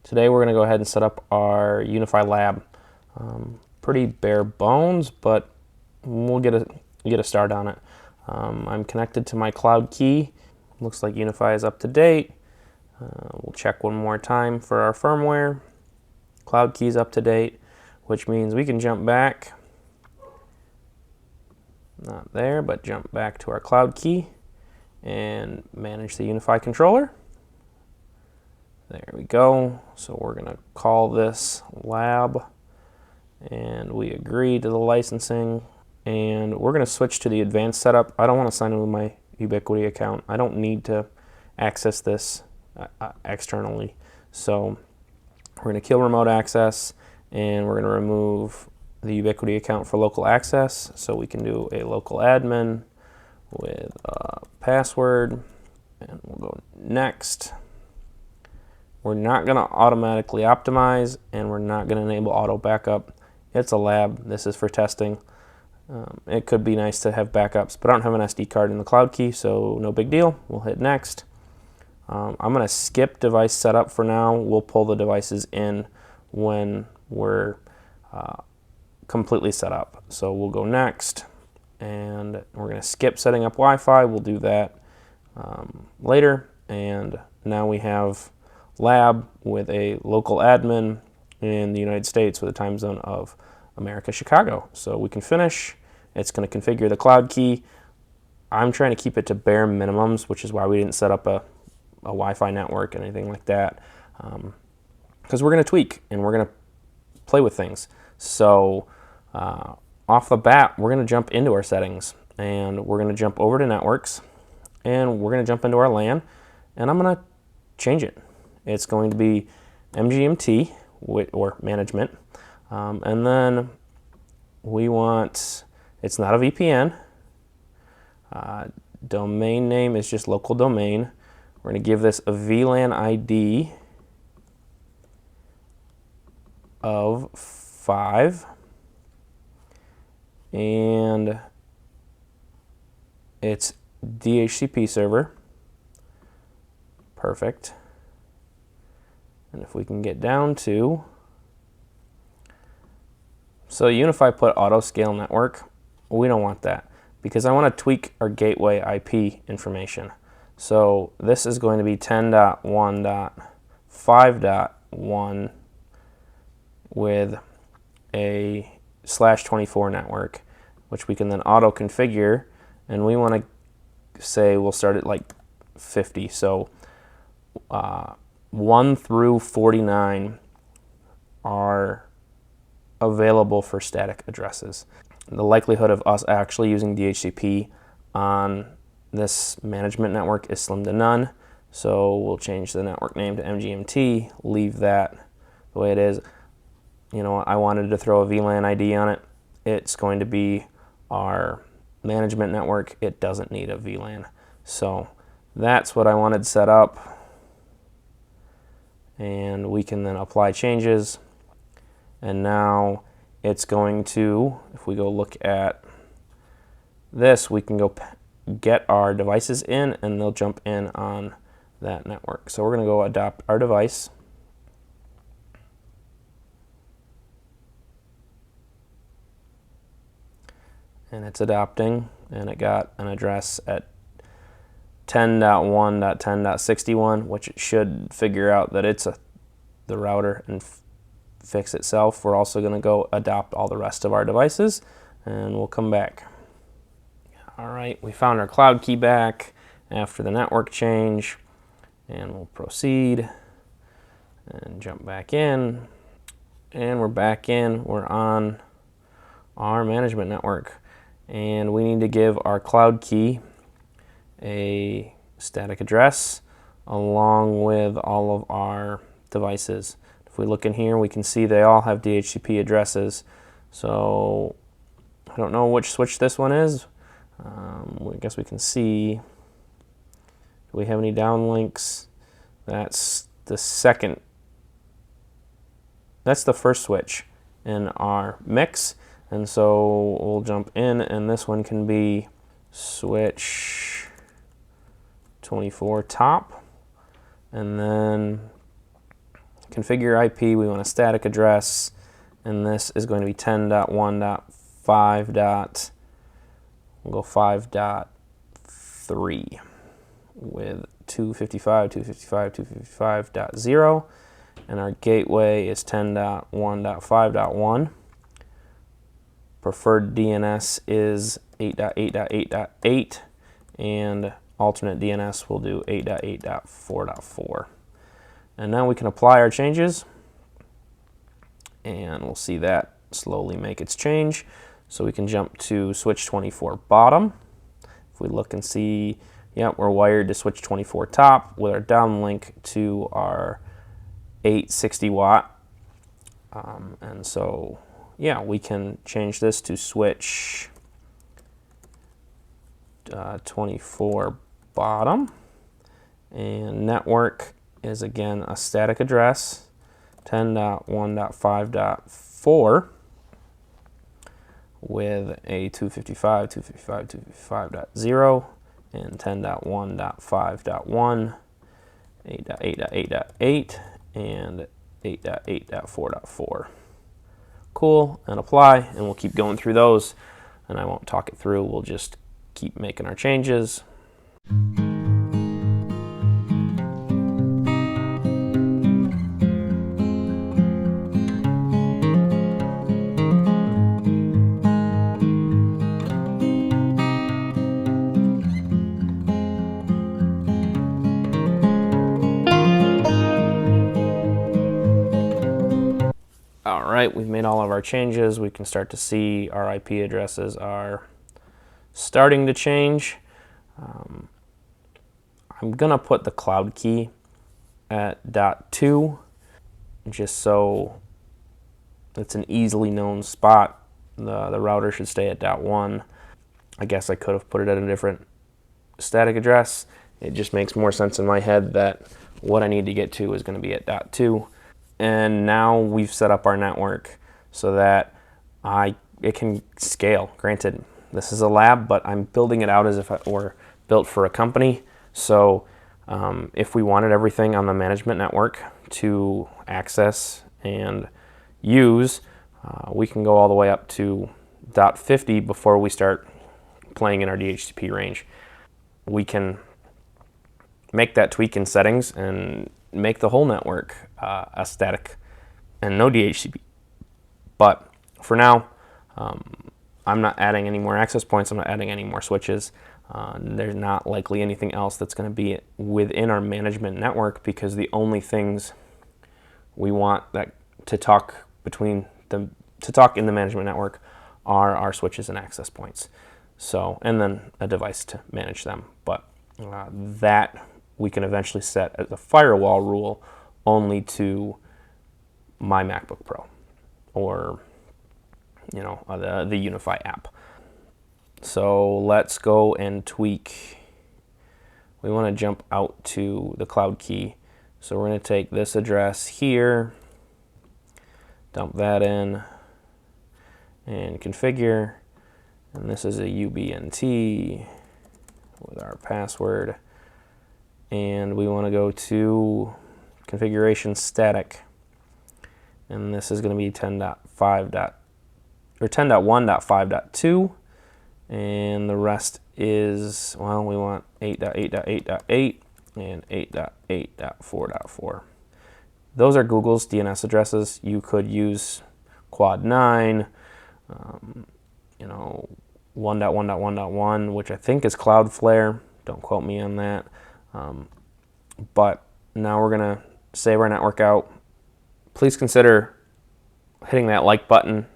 Today we're going to go ahead and set up our UniFi lab. Pretty bare bones, but we'll get a start on it. I'm connected to my cloud key. Looks like UniFi is up to date. We'll check one more time for our firmware. Cloud key is up to date, which means we can jump back. Not there, but jump back to our cloud key and manage the UniFi controller. There we go. So we're going to call this lab, and we agree to the licensing, and we're going to switch to the advanced setup. I don't want to sign in with my Ubiquiti account. I don't need to access this externally. So we're going to kill remote access, and we're going to remove the Ubiquiti account for local access. So we can do a local admin with a password, and we'll go next. We're not going to automatically optimize, and we're not going to enable auto backup. It's a lab. This is for testing. It could be nice to have backups, but I don't have an SD card in the cloud key, so no big deal. We'll hit next. I'm going to skip device setup for now. We'll pull the devices in when we're completely set up. So we'll go next, and we're going to skip setting up Wi-Fi. We'll do that later. And now we have lab with a local admin in the United States with a time zone of America, Chicago. So we can finish. It's going to configure the cloud key. I'm trying to keep it to bare minimums, which is why we didn't set up a Wi-Fi network, anything like that, because we're going to tweak and we're going to play with things. So off the bat, we're going to jump into our settings, and we're going to jump over to networks, and we're going to jump into our LAN, and I'm going to change it. It's going to be MGMT or management, and then we want, it's not a VPN. Domain name is just local domain. We're going to give this a VLAN ID of 5, and it's DHCP server. Perfect. And if we can get down to, so UniFi put auto scale network. We don't want that because I want to tweak our gateway IP information. So this is going to be 10.1.5.1 with a /24 network, which we can then auto configure, and we want to say we'll start at like 50. So 1 through 49 are available for static addresses. The likelihood of us actually using DHCP on this management network is slim to none. So we'll change the network name to MGMT, leave that the way it is. You know, I wanted to throw a VLAN ID on it. It's going to be our management network. It doesn't need a VLAN. So that's what I wanted set up. And we can then apply changes, and now it's going to, if we go look at this, we can go get our devices in, and they'll jump in on that network. So we're going to go adopt our device, and it's adopting, and it got an address at 10.1.10.61, which it should figure out that it's the router and fix itself. We're also going to go adopt all the rest of our devices, and we'll come back. All right, we found our cloud key back after the network change, and we'll proceed and jump back in, and we're back in. We're on our management network, and we need to give our cloud key a static address along with all of our devices. If we look in here, we can see they all have DHCP addresses. So I don't know which switch this one is. I guess we can see, do we have any downlinks? That's the second, that's the first switch in our mix. And so we'll jump in, and this one can be switch 24 top, and then configure IP, we want a static address, and this is going to be 10.1.5. We'll go 5.3 with 255.255.255.0, and our gateway is 10.1.5.1. Preferred DNS is 8.8.8.8, and alternate DNS will do 8.8.4.4. And now we can apply our changes, and we'll see that slowly make its change. So we can jump to switch 24 bottom. If we look and see, yeah, we're wired to switch 24 top with our downlink to our 860 watt. And so, yeah, we can change this to switch 24 bottom, and network is again a static address, 10.1.5.4 with a 255.255.255.0 and 10.1.5.1, 8.8.8.8, and 8.8.4.4. Cool, and apply, and we'll keep going through those, and I won't talk it through, we'll just keep making our changes. All right, we've made all of our changes. We can start to see our IP addresses are starting to change. I'm gonna put the cloud key at .2 just so it's an easily known spot. The router should stay at .1. I guess I could have put it at a different static address. It just makes more sense in my head that what I need to get to is going to be at .2. And now we've set up our network so that it can scale. Granted, this is a lab, but I'm building it out as if it were built for a company. So if we wanted everything on the management network to access and use, we can go all the way up to .50 before we start playing in our DHCP range. We can make that tweak in settings and make the whole network a static and no DHCP. But for now, I'm not adding any more access points. I'm not adding any more switches. There's not likely anything else that's going to be within our management network, because the only things we want that to talk in the management network are our switches and access points. So, and then a device to manage them. But that we can eventually set as a firewall rule only to my MacBook Pro or the UniFi app. So let's go and tweak. We want to jump out to the cloud key. So we're going to take this address here, dump that in, and configure. And this is a UBNT with our password. And we want to go to configuration static. And this is going to be 10.1.5.2. And the rest is, well, we want 8.8.8.8 and 8.8.4.4. Those are Google's DNS addresses. You could use Quad 9, 1.1.1.1, which I think is Cloudflare. Don't quote me on that. But now we're going to save our network out. Please consider hitting that like button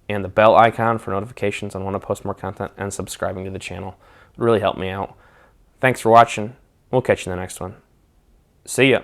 and the bell icon for notifications on when I post more content, and subscribing to the channel. It would really help me out. Thanks for watching. We'll catch you in the next one. See ya.